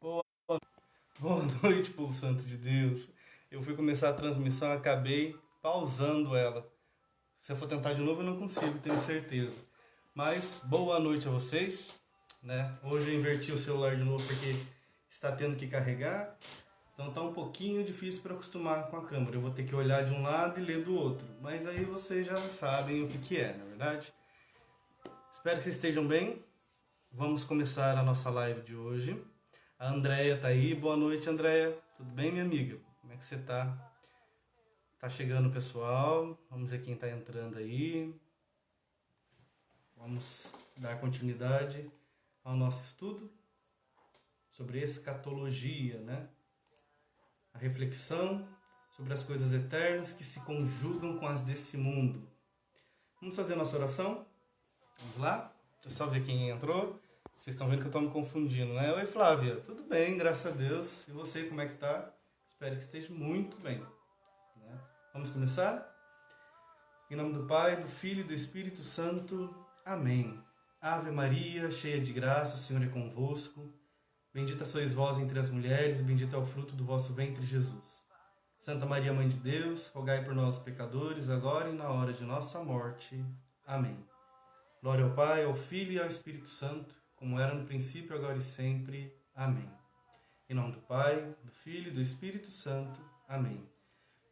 Boa, boa noite, povo santo de Deus. Eu fui começar a transmissão, acabei pausando ela. Se eu for tentar de novo, eu não consigo, tenho certeza. Mas boa noite a vocês, né? Hoje eu inverti o celular de novo porque está tendo que carregar. Então tá um pouquinho difícil para acostumar com a câmera. Eu vou ter que olhar de um lado e ler do outro. Mas aí vocês já sabem o que é, na verdade. Espero que vocês estejam bem. Vamos começar a nossa live de hoje. A Andréia tá aí. Boa noite, Andréia. Tudo bem, minha amiga? Como é que você tá? Tá chegando o pessoal. Vamos ver quem tá entrando aí. Vamos dar continuidade ao nosso estudo sobre escatologia, né? A reflexão sobre as coisas eternas que se conjugam com as desse mundo. Vamos fazer a nossa oração? Vamos lá? Deixa eu só ver quem entrou. Vocês estão vendo que eu estou me confundindo, né? Oi, Flávia. Tudo bem, graças a Deus. E você, como é que tá? Espero que esteja muito bem. Né? Vamos começar? Em nome do Pai, do Filho e do Espírito Santo. Amém. Ave Maria, cheia de graça, o Senhor é convosco. Bendita sois vós entre as mulheres, e bendito é o fruto do vosso ventre, Jesus. Santa Maria, Mãe de Deus, rogai por nós, pecadores, agora e na hora de nossa morte. Amém. Glória ao Pai, ao Filho e ao Espírito Santo, como era no princípio, agora e sempre. Amém. Em nome do Pai, do Filho e do Espírito Santo. Amém.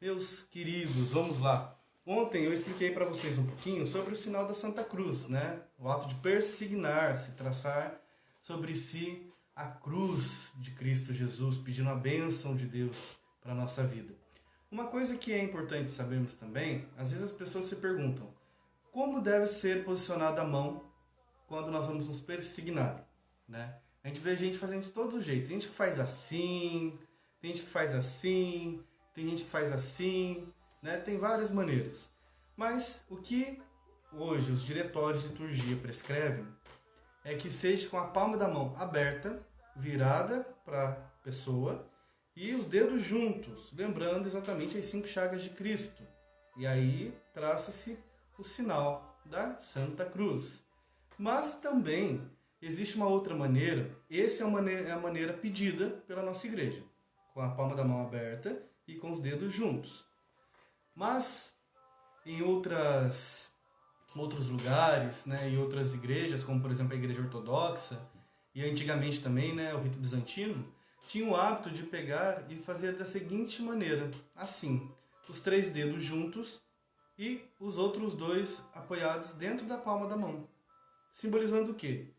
Meus queridos, vamos lá. Ontem eu expliquei para vocês um pouquinho sobre o sinal da Santa Cruz, né? O ato de persignar-se, traçar sobre si a cruz de Cristo Jesus, pedindo a bênção de Deus para a nossa vida. Uma coisa que é importante sabermos também, às vezes as pessoas se perguntam, como deve ser posicionada a mão quando nós vamos nos persignar, né? A gente vê gente fazendo de todos os jeitos. Tem gente que faz assim, tem gente que faz assim, tem gente que faz assim, né? Tem várias maneiras. Mas o que hoje os diretórios de liturgia prescrevem é que seja com a palma da mão aberta, virada para a pessoa e os dedos juntos, lembrando exatamente as 5 chagas de Cristo. E aí traça-se o sinal da Santa Cruz. Mas também existe uma outra maneira, essa é a maneira pedida pela nossa igreja, com a palma da mão aberta e com os dedos juntos. Mas em outros lugares, né, em outras igrejas, como por exemplo a igreja ortodoxa, e antigamente também, né, o rito bizantino, tinha o hábito de pegar e fazer da seguinte maneira, assim, os 3 dedos juntos e os outros 2 apoiados dentro da palma da mão. Simbolizando o quê?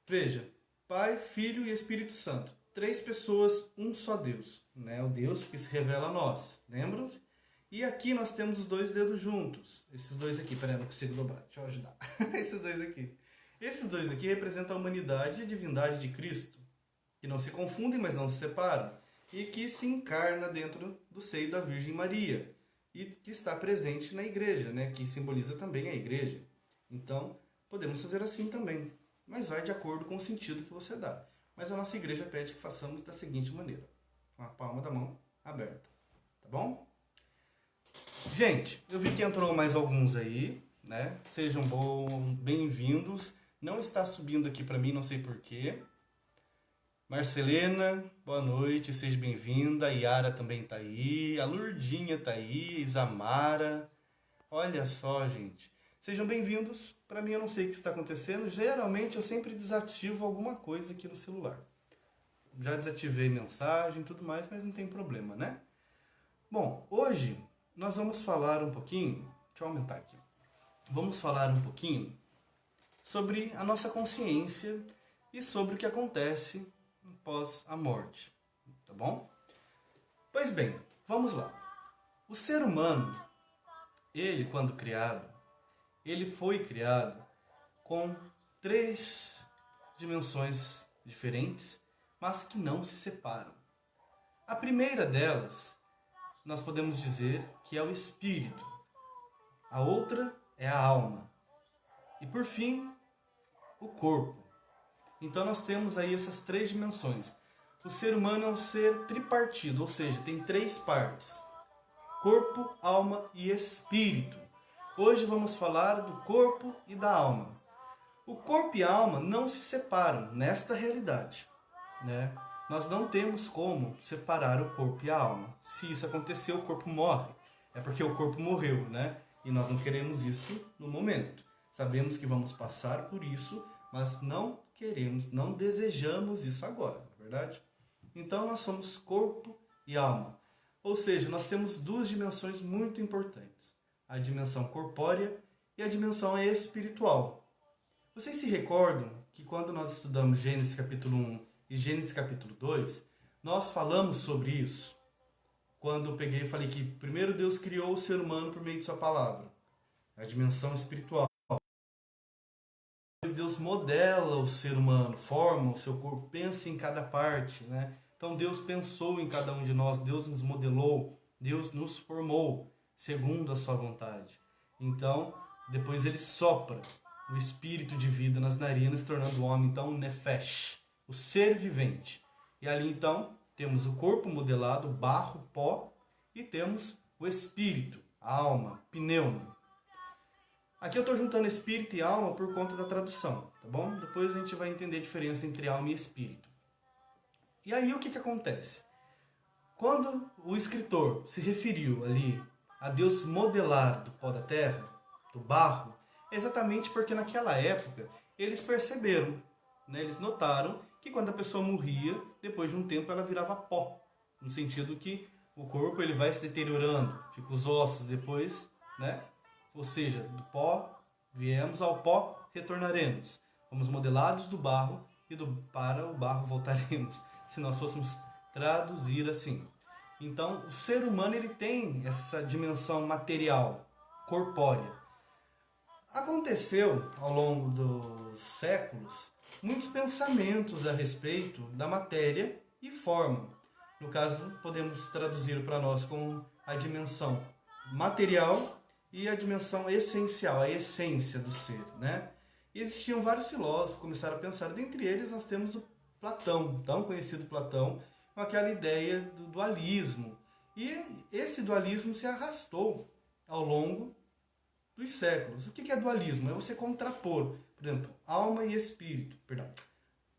Veja, Pai, Filho e Espírito Santo. 3 pessoas, um só Deus. Né? O Deus que se revela a nós. Lembram-se? E aqui nós temos os 2 dedos juntos. Esses 2 aqui, peraí, não consigo dobrar. Deixa eu ajudar. Esses 2 aqui. Esses 2 aqui representam a humanidade e a divindade de Cristo. Que não se confundem, mas não se separam. E que se encarna dentro do seio da Virgem Maria. E que está presente na igreja, né? Que simboliza também a igreja. Então, podemos fazer assim também, mas vai de acordo com o sentido que você dá. Mas a nossa igreja pede que façamos da seguinte maneira, com a palma da mão aberta, tá bom? Gente, eu vi que entrou mais alguns aí, né? Sejam bem-vindos. Não está subindo aqui para mim, não sei porquê. Marcelena, boa noite, seja bem-vinda. A Yara também tá aí. A Lurdinha tá aí. Isamara. Olha só, gente. Sejam bem-vindos. Para mim, eu não sei o que está acontecendo. Geralmente, eu sempre desativo alguma coisa aqui no celular. Já desativei mensagem e tudo mais, mas não tem problema, né? Bom, hoje nós vamos falar um pouquinho... Deixa eu aumentar aqui. Vamos falar um pouquinho sobre a nossa consciência e sobre o que acontece após a morte. Tá bom? Pois bem, vamos lá. O ser humano, ele, quando criado, ele foi criado com 3 dimensões diferentes, mas que não se separam. A primeira delas, nós podemos dizer que é o espírito. A outra é a alma. E por fim, o corpo. Então nós temos aí essas 3 dimensões. O ser humano é um ser tripartido, ou seja, tem 3 partes. Corpo, alma e espírito. Hoje vamos falar do corpo e da alma. O corpo e a alma não se separam nesta realidade, né? nós não temos como separar o corpo e a alma. Se isso acontecer, o corpo morre. É porque o corpo morreu, né? E nós não queremos isso no momento. Sabemos que vamos passar por isso, mas não queremos, não desejamos isso agora, não é verdade? Então nós somos corpo e alma. Ou seja, nós temos duas dimensões muito importantes. A dimensão corpórea e a dimensão espiritual. Vocês se recordam que quando nós estudamos Gênesis capítulo 1 e Gênesis capítulo 2, nós falamos sobre isso? Quando eu peguei e falei que primeiro Deus criou o ser humano por meio de sua palavra. A dimensão espiritual. Deus modela o ser humano, forma o seu corpo, pensa em cada parte, né? Então Deus pensou em cada um de nós, Deus nos modelou, Deus nos formou segundo a sua vontade. Então, depois ele sopra o espírito de vida nas narinas, tornando o homem, então, nefesh, o ser vivente. E ali, então, temos o corpo modelado, barro, pó, e temos o espírito, a alma, pneuma. Aqui eu estou juntando espírito e alma por conta da tradução, tá bom? Depois a gente vai entender a diferença entre alma e espírito. E aí o que acontece? Quando o escritor se referiu ali a Deus modelar do pó da terra, do barro, é exatamente porque naquela época eles perceberam, né? Eles notaram que quando a pessoa morria, depois de um tempo ela virava pó. No sentido que o corpo ele vai se deteriorando, fica os ossos depois, né? Ou seja, do pó viemos, ao pó retornaremos. Fomos modelados do barro e para o barro voltaremos. Se nós fôssemos traduzir assim. Então, o ser humano ele tem essa dimensão material, corpórea. Aconteceu, ao longo dos séculos, muitos pensamentos a respeito da matéria e forma. No caso, podemos traduzir para nós com a dimensão material e a dimensão essencial, a essência do ser, né? E existiam vários filósofos que começaram a pensar. Dentre eles, nós temos o Platão, tão conhecido Platão, com aquela ideia do dualismo. E esse dualismo se arrastou ao longo dos séculos. O que é dualismo? É você contrapor, por exemplo, alma e espírito. Perdão.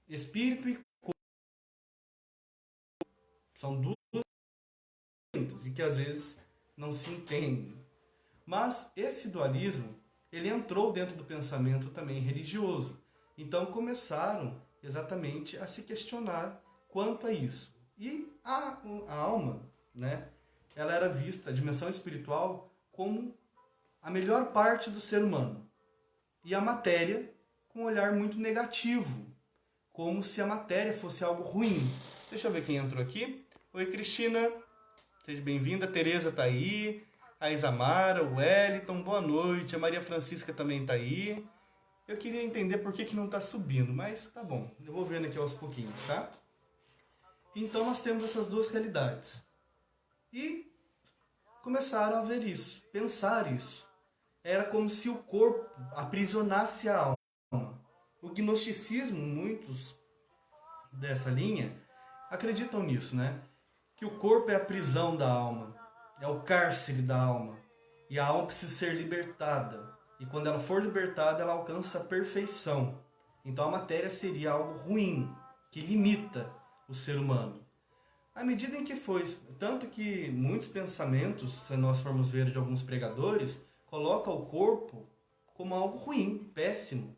Espírito e corpo. São duas coisas e que às vezes não se entendem. Mas esse dualismo, ele entrou dentro do pensamento também religioso. Então começaram exatamente a se questionar quanto a isso. E a alma, né, ela era vista, a dimensão espiritual, como a melhor parte do ser humano. E a matéria com um olhar muito negativo, como se a matéria fosse algo ruim. Deixa eu ver quem entrou aqui. Oi, Cristina. Seja bem-vinda. A Tereza está aí. A Isamara, o Wellington, boa noite. A Maria Francisca também está aí. Eu queria entender por que não está subindo, mas tá bom. Eu vou vendo aqui aos pouquinhos, tá? Então nós temos essas duas realidades. E começaram a ver isso, pensar isso. Era como se o corpo aprisionasse a alma. O gnosticismo, muitos dessa linha, acreditam nisso, né? Que o corpo é a prisão da alma, é o cárcere da alma. E a alma precisa ser libertada. E quando ela for libertada, ela alcança a perfeição. Então a matéria seria algo ruim, que limita o ser humano. À medida em que foi, tanto que muitos pensamentos, se nós formos ver de alguns pregadores, colocam o corpo como algo ruim, péssimo,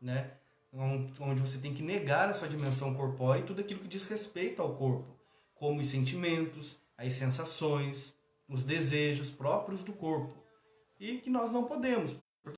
né? Onde você tem que negar a sua dimensão corpórea e tudo aquilo que diz respeito ao corpo, como os sentimentos, as sensações, os desejos próprios do corpo. E que nós não podemos, porque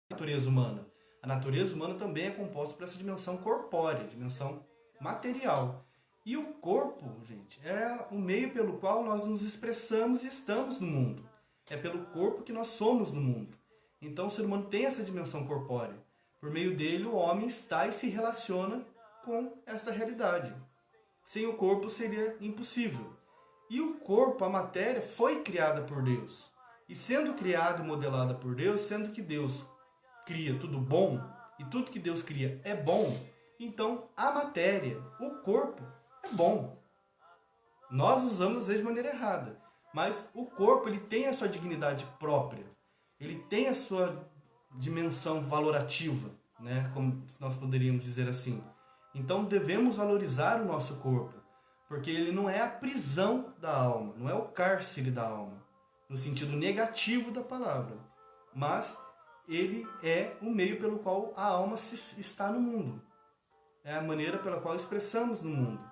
a natureza humana. A natureza humana também é composta por essa dimensão corpórea, dimensão material. E o corpo, gente, é o meio pelo qual nós nos expressamos e estamos no mundo. É pelo corpo que nós somos no mundo. Então o ser humano tem essa dimensão corpórea. Por meio dele o homem está e se relaciona com essa realidade. Sem o corpo seria impossível. E o corpo, a matéria, foi criada por Deus. E sendo criada e modelada por Deus, sendo que Deus cria tudo bom, e tudo que Deus cria é bom, então a matéria, o corpo, é bom. Nós usamos às vezes de maneira errada, mas o corpo ele tem a sua dignidade própria, ele tem a sua dimensão valorativa, né? Como nós poderíamos dizer assim. Então devemos valorizar o nosso corpo, porque ele não é a prisão da alma, não é o cárcere da alma, no sentido negativo da palavra, mas ele é o meio pelo qual a alma está no mundo. É a maneira pela qual expressamos no mundo,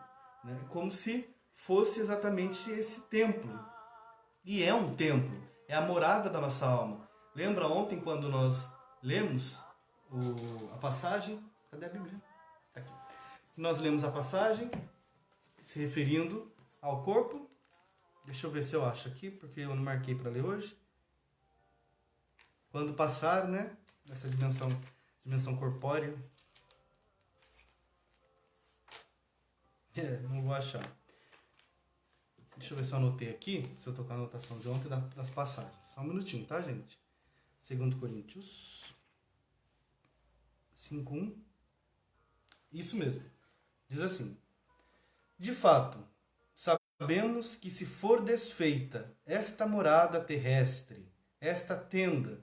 né? Como se fosse exatamente esse templo. E é um templo, é a morada da nossa alma. Lembra ontem quando nós lemos a passagem? Cadê a Bíblia? Tá aqui. Nós lemos a passagem se referindo ao corpo. Deixa eu ver se eu acho aqui, porque eu não marquei para ler hoje. Quando passar, né, nessa dimensão corpórea. Não vou achar. Deixa eu ver se eu anotei aqui, se eu tô com a anotação de ontem das passagens. Só um minutinho, tá, gente? 2 Coríntios 5:1. Isso mesmo. Diz assim: de fato, sabemos que se for desfeita esta morada terrestre, esta tenda.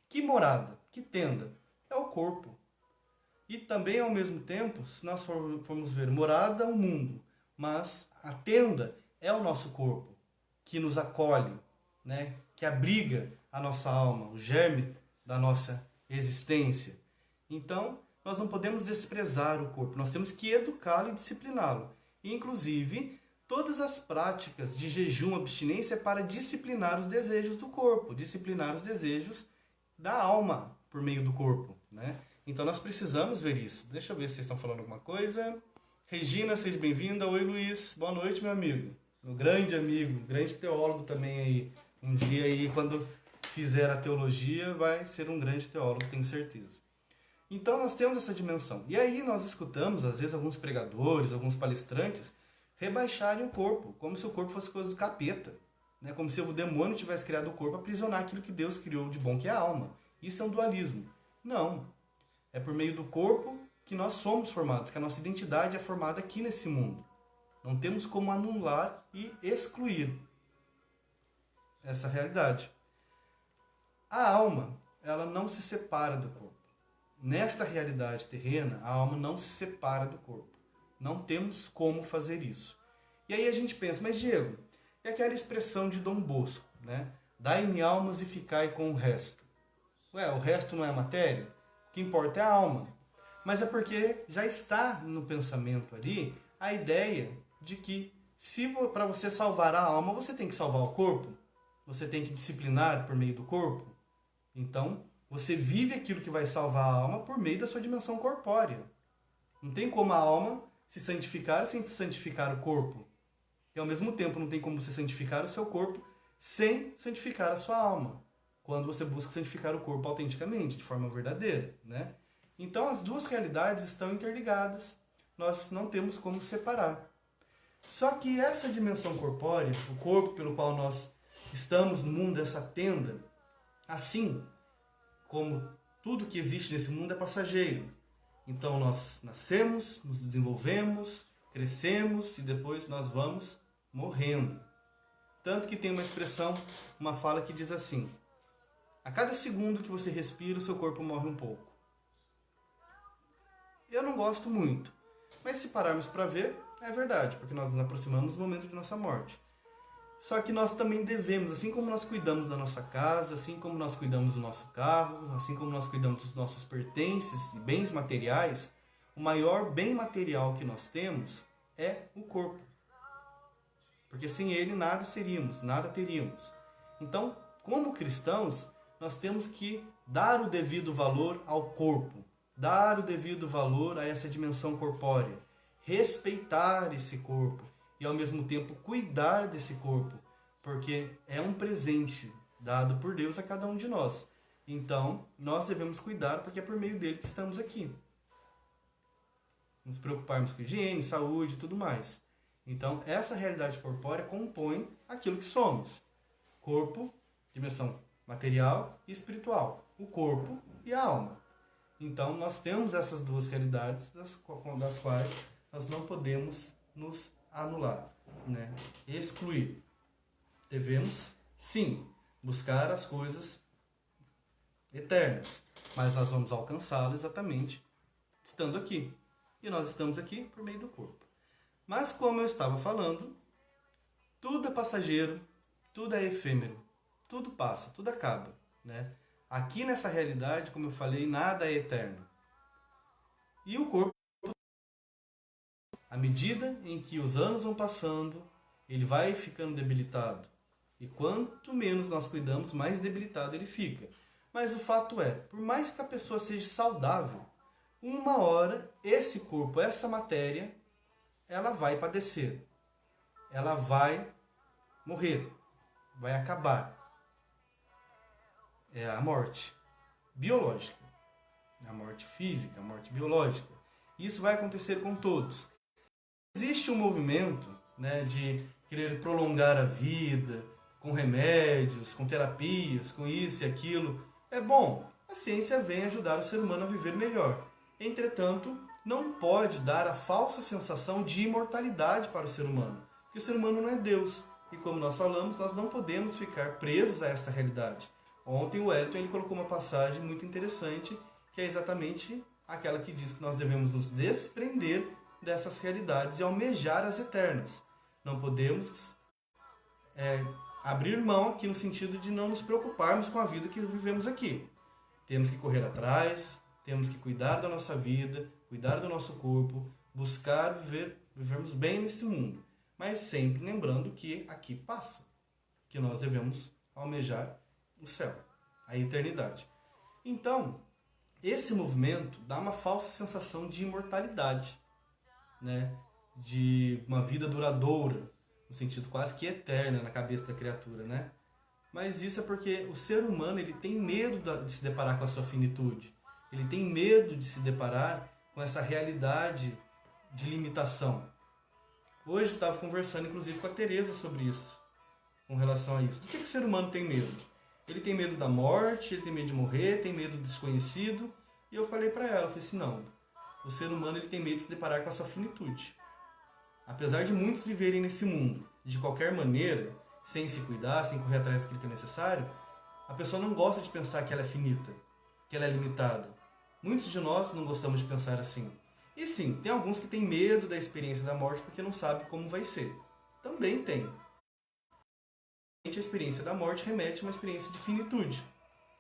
Que morada? Que tenda? É o corpo. E também, ao mesmo tempo, se nós formos ver, morada é o mundo, mas a tenda é o nosso corpo, que nos acolhe, né? Que abriga a nossa alma, o germe da nossa existência. Então, nós não podemos desprezar o corpo, nós temos que educá-lo e discipliná-lo. E, inclusive, todas as práticas de jejum, abstinência é para disciplinar os desejos do corpo, disciplinar os desejos da alma por meio do corpo, né? Então nós precisamos ver isso. Deixa eu ver se vocês estão falando alguma coisa. Regina, seja bem-vinda. Oi, Luiz. Boa noite, meu amigo. Meu grande amigo, grande teólogo também aí. Um dia aí, quando fizer a teologia, vai ser um grande teólogo, tenho certeza. Então nós temos essa dimensão. E aí nós escutamos, às vezes, alguns pregadores, alguns palestrantes, rebaixarem o corpo, como se o corpo fosse coisa do capeta, né? Como se o demônio tivesse criado o corpo para aprisionar aquilo que Deus criou de bom, que é a alma. Isso é um dualismo. Não. É por meio do corpo que nós somos formados, que a nossa identidade é formada aqui nesse mundo. Não temos como anular e excluir essa realidade. A alma, ela não se separa do corpo. Nesta realidade terrena, a alma não se separa do corpo. Não temos como fazer isso. E aí a gente pensa, mas Diego, e aquela expressão de Dom Bosco, né? Dai-me almas e ficai com o resto. Ué, o resto não é matéria? O que importa é a alma. Mas é porque já está no pensamento ali a ideia de que se para você salvar a alma, você tem que salvar o corpo. Você tem que disciplinar por meio do corpo. Então, você vive aquilo que vai salvar a alma por meio da sua dimensão corpórea. Não tem como a alma se santificar sem santificar o corpo. E ao mesmo tempo não tem como você santificar o seu corpo sem santificar a sua alma. Quando você busca santificar o corpo autenticamente, de forma verdadeira, né? Então as duas realidades estão interligadas, nós não temos como separar. Só que essa dimensão corpórea, o corpo pelo qual nós estamos no mundo, essa tenda, assim como tudo que existe nesse mundo é passageiro. Então nós nascemos, nos desenvolvemos, crescemos e depois nós vamos morrendo. Tanto que tem uma expressão, uma fala que diz assim: a cada segundo que você respira, o seu corpo morre um pouco. Eu não gosto muito, mas se pararmos para ver, é verdade, porque nós nos aproximamos do momento de nossa morte. Só que nós também devemos, assim como nós cuidamos da nossa casa, assim como nós cuidamos do nosso carro, assim como nós cuidamos dos nossos pertences e bens materiais, o maior bem material que nós temos é o corpo. Porque sem ele nada seríamos, nada teríamos. Então, como cristãos, nós temos que dar o devido valor ao corpo, dar o devido valor a essa dimensão corpórea, respeitar esse corpo e ao mesmo tempo cuidar desse corpo, porque é um presente dado por Deus a cada um de nós. Então, nós devemos cuidar porque é por meio dele que estamos aqui. Nos preocuparmos com higiene, saúde e tudo mais. Então, essa realidade corpórea compõe aquilo que somos. Corpo, dimensão material e espiritual. O corpo e a alma. Então, nós temos essas duas realidades das quais nós não podemos nos anular, né? Excluir. Devemos, sim, buscar as coisas eternas, mas nós vamos alcançá-las exatamente estando aqui. E nós estamos aqui por meio do corpo. Mas como eu estava falando, tudo é passageiro, tudo é efêmero, tudo passa, tudo acaba, né? Aqui nessa realidade, como eu falei, nada é eterno. E o corpo, à medida em que os anos vão passando, ele vai ficando debilitado. E quanto menos nós cuidamos, mais debilitado ele fica. Mas o fato é, por mais que a pessoa seja saudável, uma hora esse corpo, essa matéria, ela vai padecer. Ela vai morrer. Vai acabar. É a morte biológica. A morte física, a morte biológica. Isso vai acontecer com todos. Existe um movimento, né, de querer prolongar a vida com remédios, com terapias, com isso e aquilo. É bom, a ciência vem ajudar o ser humano a viver melhor. Entretanto, não pode dar a falsa sensação de imortalidade para o ser humano, porque o ser humano não é Deus. E como nós falamos, nós não podemos ficar presos a esta realidade. Ontem o Wellington ele colocou uma passagem muito interessante, que é exatamente aquela que diz que nós devemos nos desprender dessas realidades e almejar as eternas. Não podemos abrir mão aqui no sentido de não nos preocuparmos com a vida que vivemos aqui. Temos que correr atrás, temos que cuidar da nossa vida, cuidar do nosso corpo, buscar vivermos bem nesse mundo. Mas sempre lembrando que aqui passa, que nós devemos almejar o céu, a eternidade. Então, esse movimento dá uma falsa sensação de imortalidade, né? De uma vida duradoura, no sentido quase que eterna na cabeça da criatura, né? Mas isso é porque o ser humano ele tem medo de se deparar com a sua finitude. Ele tem medo de se deparar com essa realidade de limitação. Hoje eu estava conversando inclusive com a Tereza sobre isso, com relação a isso. Do que o ser humano tem medo? Ele tem medo da morte, ele tem medo de morrer, tem medo do desconhecido. E eu falei para ela, eu falei assim, não, o ser humano ele tem medo de se deparar com a sua finitude. Apesar de muitos viverem nesse mundo de qualquer maneira, sem se cuidar, sem correr atrás daquilo que é necessário, a pessoa não gosta de pensar que ela é finita, que ela é limitada. Muitos de nós não gostamos de pensar assim. E sim, tem alguns que têm medo da experiência da morte porque não sabem como vai ser. Também tem. A experiência da morte remete a uma experiência de finitude.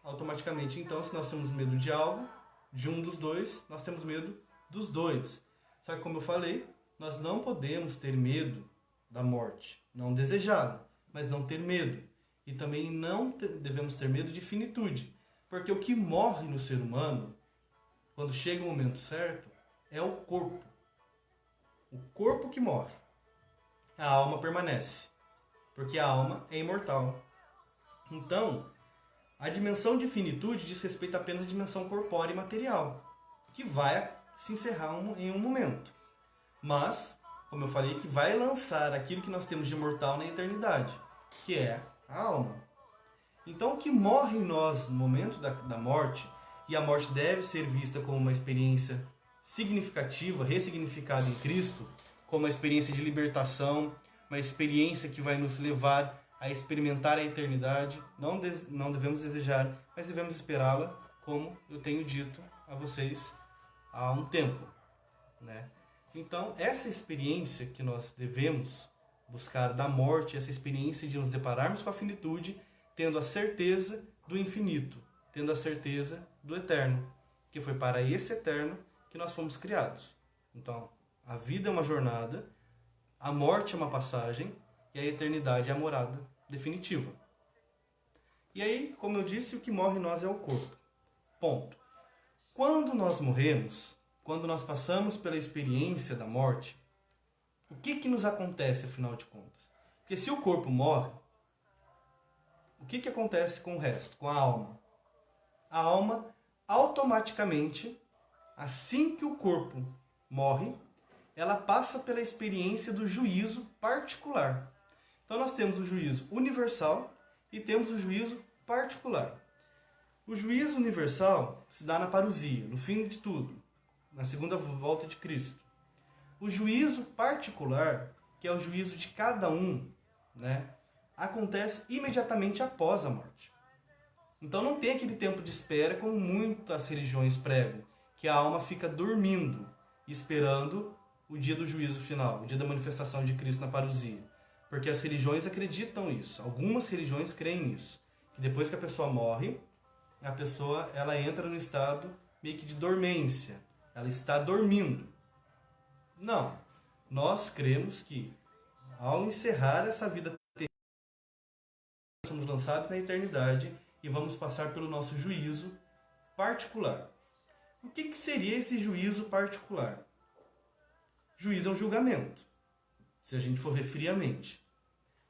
Automaticamente, então, se nós temos medo de algo, de um dos dois, nós temos medo dos dois. Só que, como eu falei, nós não podemos ter medo da morte. Não desejá-la, mas não ter medo. E também não devemos ter medo de finitude. Porque o que morre no ser humano, quando chega o momento certo, é o corpo. O corpo que morre. A alma permanece. Porque a alma é imortal. Então, a dimensão de finitude diz respeito apenas à dimensão corpórea e material, que vai se encerrar em um momento. Mas, como eu falei, que vai lançar aquilo que nós temos de imortal na eternidade, que é a alma. Então, o que morre em nós no momento da morte, e a morte deve ser vista como uma experiência significativa, ressignificada em Cristo, como uma experiência de libertação, uma experiência que vai nos levar a experimentar a eternidade. Não devemos desejar, mas devemos esperá-la, como eu tenho dito a vocês há um tempo, né? Então, essa experiência que nós devemos buscar da morte, essa experiência de nos depararmos com a finitude, tendo a certeza do infinito, tendo a certeza do eterno, que foi para esse eterno que nós fomos criados. Então, a vida é uma jornada, a morte é uma passagem e a eternidade é a morada definitiva. E aí, como eu disse, o que morre em nós é o corpo. Ponto. Quando nós morremos, quando nós passamos pela experiência da morte, o que nos acontece, afinal de contas? Porque se o corpo morre, o que acontece com o resto, com a alma? A alma, automaticamente, assim que o corpo morre, ela passa pela experiência do juízo particular. Então nós temos o juízo universal e temos o juízo particular. O juízo universal se dá na parousia, no fim de tudo, na segunda volta de Cristo. O juízo particular, que é o juízo de cada um, né, acontece imediatamente após a morte. Então não tem aquele tempo de espera como muitas religiões pregam, que a alma fica dormindo, esperando o dia do juízo final, o dia da manifestação de Cristo na parousia. Porque as religiões acreditam nisso. Algumas religiões creem nisso. Que depois que a pessoa morre, a pessoa ela entra no estado meio que de dormência. Ela está dormindo. Não. Nós cremos que ao encerrar essa vida terrena, somos lançados na eternidade e vamos passar pelo nosso juízo particular. O que seria esse juízo particular? Juízo é um julgamento, se a gente for ver friamente,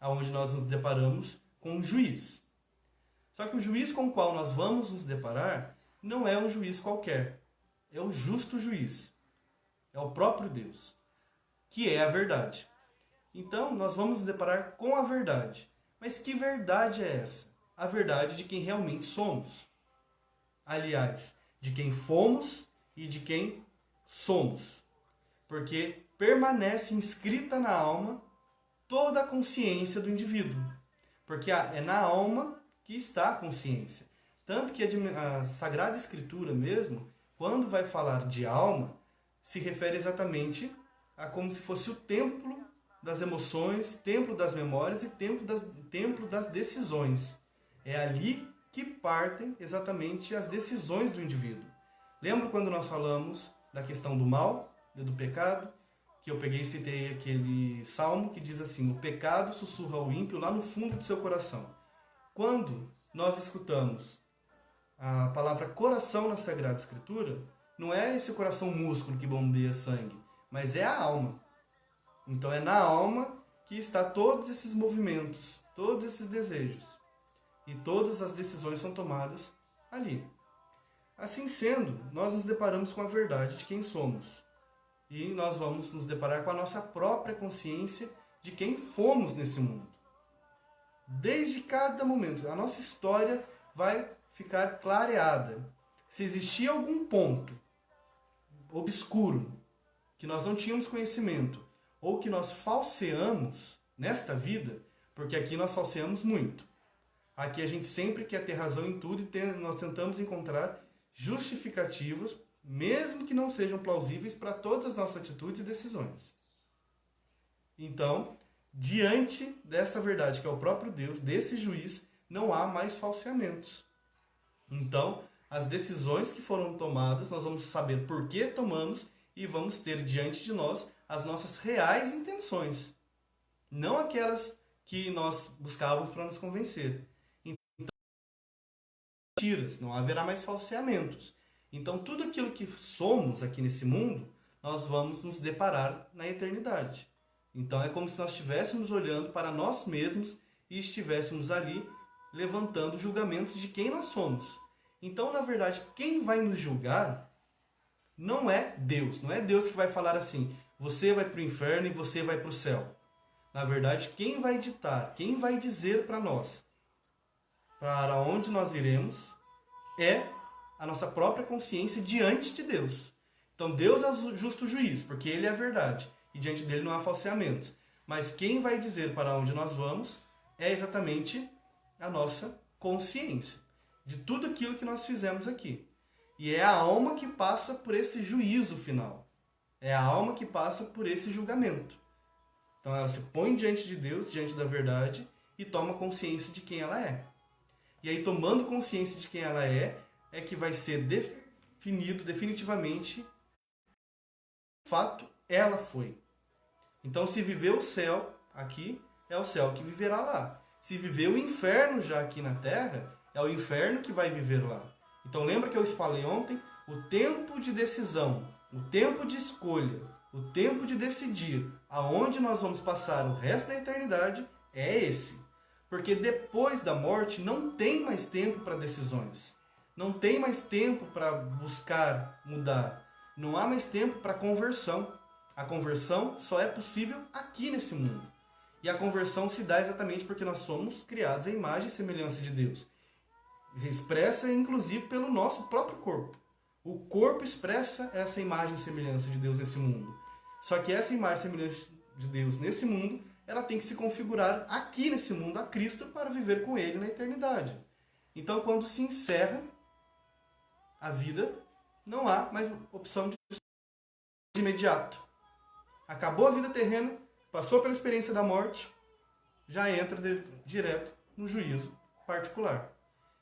aonde nós nos deparamos com um juiz. Só que o juiz com o qual nós vamos nos deparar não é um juiz qualquer, é o justo juiz, é o próprio Deus, que é a verdade. Então, nós vamos nos deparar com a verdade. Mas que verdade é essa? A verdade de quem realmente somos. Aliás, de quem fomos e de quem somos. Porque permanece inscrita na alma toda a consciência do indivíduo. Porque é na alma que está a consciência. Tanto que a Sagrada Escritura mesmo, quando vai falar de alma, se refere exatamente a como se fosse o templo das emoções, templo das memórias e templo das decisões. É ali que partem exatamente as decisões do indivíduo. Lembra quando nós falamos da questão do mal, do pecado? Que eu peguei e citei aquele salmo que diz assim: o pecado sussurra ao ímpio lá no fundo do seu coração. Quando nós escutamos a palavra coração na Sagrada Escritura, não é esse coração músculo que bombeia sangue, mas é a alma. Então é na alma que está todos esses movimentos, todos esses desejos. E todas as decisões são tomadas ali. Assim sendo, nós nos deparamos com a verdade de quem somos. E nós vamos nos deparar com a nossa própria consciência de quem fomos nesse mundo. Desde cada momento, a nossa história vai ficar clareada. Se existia algum ponto obscuro, que nós não tínhamos conhecimento, ou que nós falseamos nesta vida, porque aqui nós falseamos muito. Aqui a gente sempre quer ter razão em tudo e nós tentamos encontrar justificativas, mesmo que não sejam plausíveis, para todas as nossas atitudes e decisões. Então, diante desta verdade, que é o próprio Deus, desse juiz, não há mais falseamentos. Então, as decisões que foram tomadas, nós vamos saber por que tomamos e vamos ter diante de nós as nossas reais intenções, não aquelas que nós buscávamos para nos convencer. Então, mentiras, não haverá mais falseamentos. Então, tudo aquilo que somos aqui nesse mundo, nós vamos nos deparar na eternidade. Então, é como se nós estivéssemos olhando para nós mesmos e estivéssemos ali levantando julgamentos de quem nós somos. Então, na verdade, quem vai nos julgar não é Deus. Não é Deus que vai falar assim: você vai para o inferno e você vai para o céu. Na verdade, quem vai ditar, quem vai dizer para nós para onde nós iremos é a nossa própria consciência diante de Deus. Então Deus é o justo juiz, porque Ele é a verdade, e diante dele não há falseamentos. Mas quem vai dizer para onde nós vamos é exatamente a nossa consciência, de tudo aquilo que nós fizemos aqui. E é a alma que passa por esse juízo final. É a alma que passa por esse julgamento. Então ela se põe diante de Deus, diante da verdade, e toma consciência de quem ela é. E aí, tomando consciência de quem ela é que vai ser definido definitivamente o fato ela foi. Então, se viveu o céu aqui, é o céu que viverá lá. Se viveu o inferno já aqui na terra, é o inferno que vai viver lá. Então, lembra que eu falei ontem? O tempo de decisão, o tempo de escolha, o tempo de decidir aonde nós vamos passar o resto da eternidade é esse. Porque depois da morte não tem mais tempo para decisões. Não tem mais tempo para buscar mudar. Não há mais tempo para conversão. A conversão só é possível aqui nesse mundo. E a conversão se dá exatamente porque nós somos criados à imagem e semelhança de Deus. Expressa inclusive pelo nosso próprio corpo. O corpo expressa essa imagem e semelhança de Deus nesse mundo. Só que essa imagem e semelhança de Deus nesse mundo, ela tem que se configurar aqui nesse mundo a Cristo para viver com Ele na eternidade. Então, quando se encerra a vida, não há mais opção de imediato. Acabou a vida terrena, passou pela experiência da morte, já entra direto no juízo particular.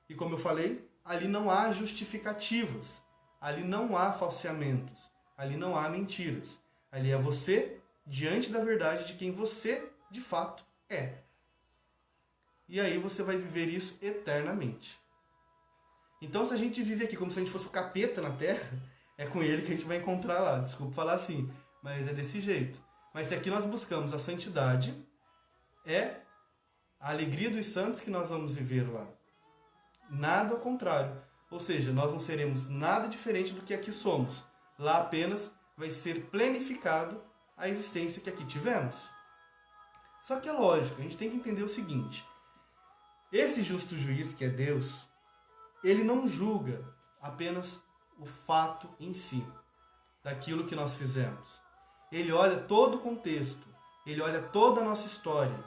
E como eu falei, ali não há justificativas, ali não há falseamentos, ali não há mentiras. Ali é você diante da verdade de quem você, de fato, é. E aí você vai viver isso eternamente. Então, se a gente vive aqui como se a gente fosse o capeta na Terra, é com ele que a gente vai encontrar lá. Desculpa falar assim, mas é desse jeito. Mas se aqui nós buscamos a santidade, é a alegria dos santos que nós vamos viver lá. Nada ao contrário. Ou seja, nós não seremos nada diferente do que aqui somos. Lá apenas vai ser planificado a existência que aqui tivemos. Só que é lógico, a gente tem que entender o seguinte. Esse justo juiz, que é Deus, ele não julga apenas o fato em si, daquilo que nós fizemos. Ele olha todo o contexto, ele olha toda a nossa história,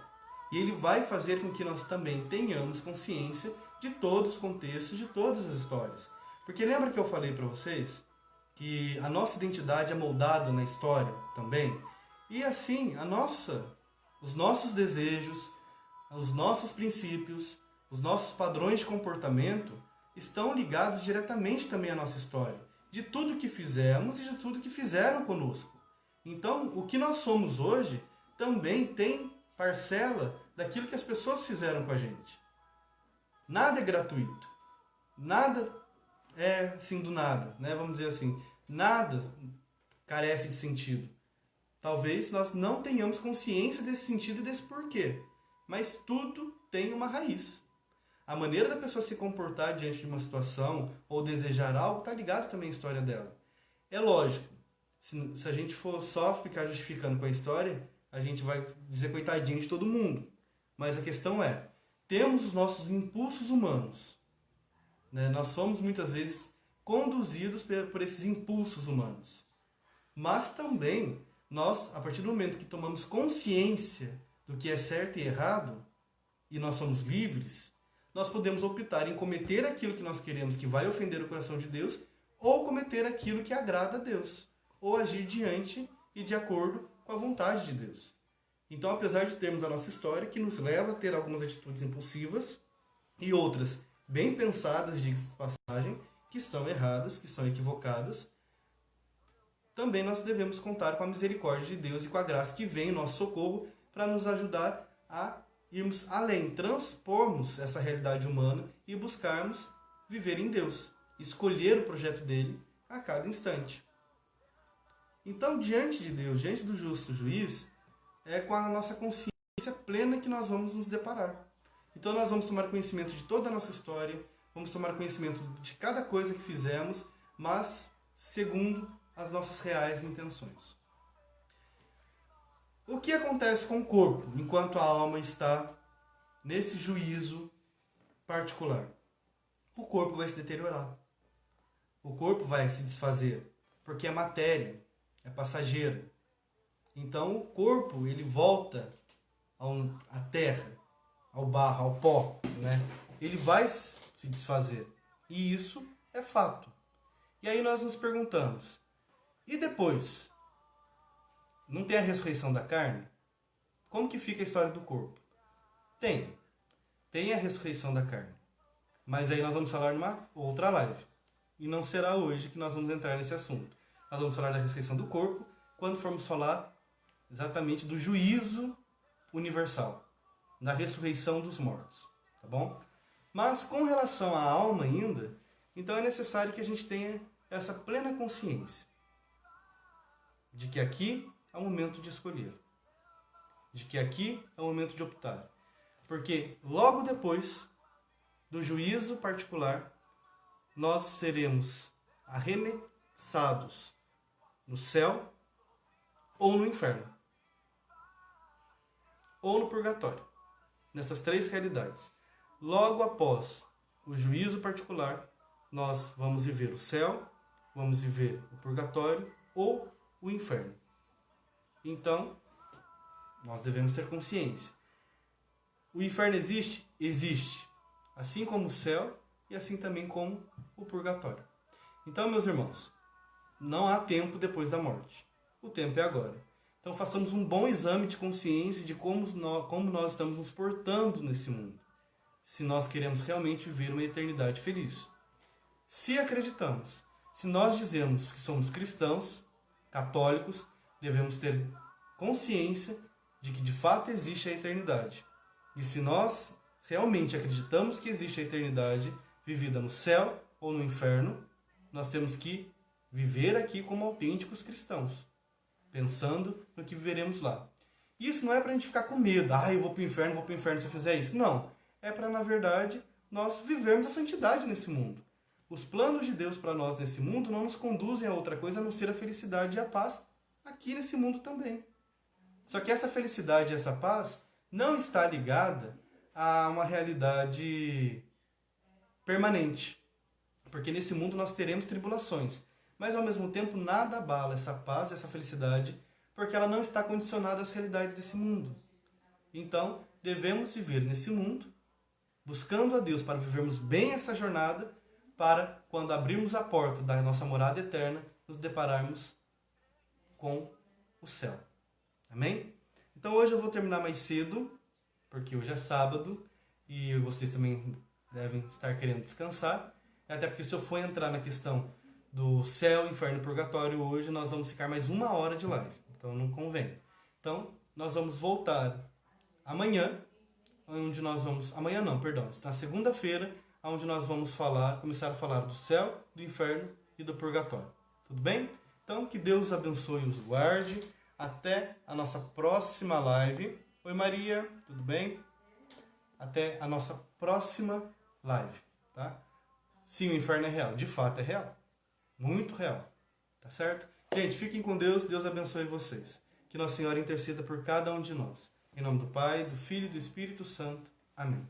e ele vai fazer com que nós também tenhamos consciência de todos os contextos, de todas as histórias. Porque lembra que eu falei para vocês que a nossa identidade é moldada na história também? E assim, os nossos desejos, os nossos princípios, os nossos padrões de comportamento estão ligados diretamente também à nossa história, de tudo que fizemos e de tudo que fizeram conosco. Então, o que nós somos hoje também tem parcela daquilo que as pessoas fizeram com a gente. Nada é gratuito. Nada é assim do nada, né? Vamos dizer assim, nada carece de sentido. Talvez nós não tenhamos consciência desse sentido e desse porquê, mas tudo tem uma raiz. A maneira da pessoa se comportar diante de uma situação ou desejar algo está ligado também à história dela. É lógico, se a gente for só ficar justificando com a história, a gente vai dizer coitadinho de todo mundo. Mas a questão é, temos os nossos impulsos humanos. Né? Nós somos muitas vezes conduzidos por esses impulsos humanos. Mas também, nós, a partir do momento que tomamos consciência do que é certo e errado, e nós somos livres, nós podemos optar em cometer aquilo que nós queremos que vai ofender o coração de Deus, ou cometer aquilo que agrada a Deus, ou agir diante e de acordo com a vontade de Deus. Então, apesar de termos a nossa história, que nos leva a ter algumas atitudes impulsivas e outras bem pensadas, de passagem, que são erradas, que são equivocadas, também nós devemos contar com a misericórdia de Deus e com a graça que vem em nosso socorro para nos ajudar a irmos além, transpormos essa realidade humana e buscarmos viver em Deus, escolher o projeto dele a cada instante. Então, diante de Deus, diante do justo juiz, é com a nossa consciência plena que nós vamos nos deparar. Então, nós vamos tomar conhecimento de toda a nossa história, vamos tomar conhecimento de cada coisa que fizemos, mas segundo as nossas reais intenções. O que acontece com o corpo enquanto a alma está nesse juízo particular? O corpo vai se deteriorar. O corpo vai se desfazer, porque é matéria, é passageira. Então o corpo ele volta à terra, ao barro, ao pó, né? Ele vai se desfazer. E isso é fato. E aí nós nos perguntamos, e depois? Não tem a ressurreição da carne? Como que fica a história do corpo? Tem a ressurreição da carne. Mas aí nós vamos falar numa outra live. E não será hoje que nós vamos entrar nesse assunto. Nós vamos falar da ressurreição do corpo quando formos falar exatamente do juízo universal, da ressurreição dos mortos, tá bom? Mas com relação à alma ainda, então é necessário que a gente tenha essa plena consciência de que aqui é o momento de escolher, de que aqui é o momento de optar, porque logo depois do juízo particular, nós seremos arremessados no céu ou no inferno, ou no purgatório, nessas três realidades. Logo após o juízo particular, nós vamos viver o céu, vamos viver o purgatório ou o inferno. Então, nós devemos ter consciência. O inferno existe? Existe. Assim como o céu e assim também como o purgatório. Então, meus irmãos, não há tempo depois da morte. O tempo é agora. Então, façamos um bom exame de consciência de como nós estamos nos portando nesse mundo. Se nós queremos realmente viver uma eternidade feliz. Se acreditamos, se nós dizemos que somos cristãos, católicos, devemos ter consciência de que de fato existe a eternidade. E se nós realmente acreditamos que existe a eternidade vivida no céu ou no inferno, nós temos que viver aqui como autênticos cristãos, pensando no que viveremos lá. Isso não é para a gente ficar com medo. Eu vou para o inferno se eu fizer isso. Não. É para, na verdade, nós vivermos a santidade nesse mundo. Os planos de Deus para nós nesse mundo não nos conduzem a outra coisa a não ser a felicidade e a paz aqui nesse mundo também. Só que essa felicidade e essa paz não está ligada a uma realidade permanente. Porque nesse mundo nós teremos tribulações. Mas ao mesmo tempo nada abala essa paz e essa felicidade, porque ela não está condicionada às realidades desse mundo. Então, devemos viver nesse mundo, buscando a Deus para vivermos bem essa jornada, para, quando abrirmos a porta da nossa morada eterna, nos depararmos com o céu. Amém? Então hoje eu vou terminar mais cedo, porque hoje é sábado, e vocês também devem estar querendo descansar, até porque se eu for entrar na questão do céu, inferno e purgatório hoje, nós vamos ficar mais 1 hora de live, então não convém. Então, nós vamos voltar amanhã, na segunda-feira, onde nós vamos começar a falar do céu, do inferno e do purgatório. Tudo bem? Então, que Deus abençoe e os guarde. Até a nossa próxima live. Oi, Maria, tudo bem? Até a nossa próxima live, tá? Sim, o inferno é real. De fato, é real. Muito real. Tá certo? Gente, fiquem com Deus. Deus abençoe vocês. Que Nossa Senhora interceda por cada um de nós. Em nome do Pai, do Filho e do Espírito Santo. Amém.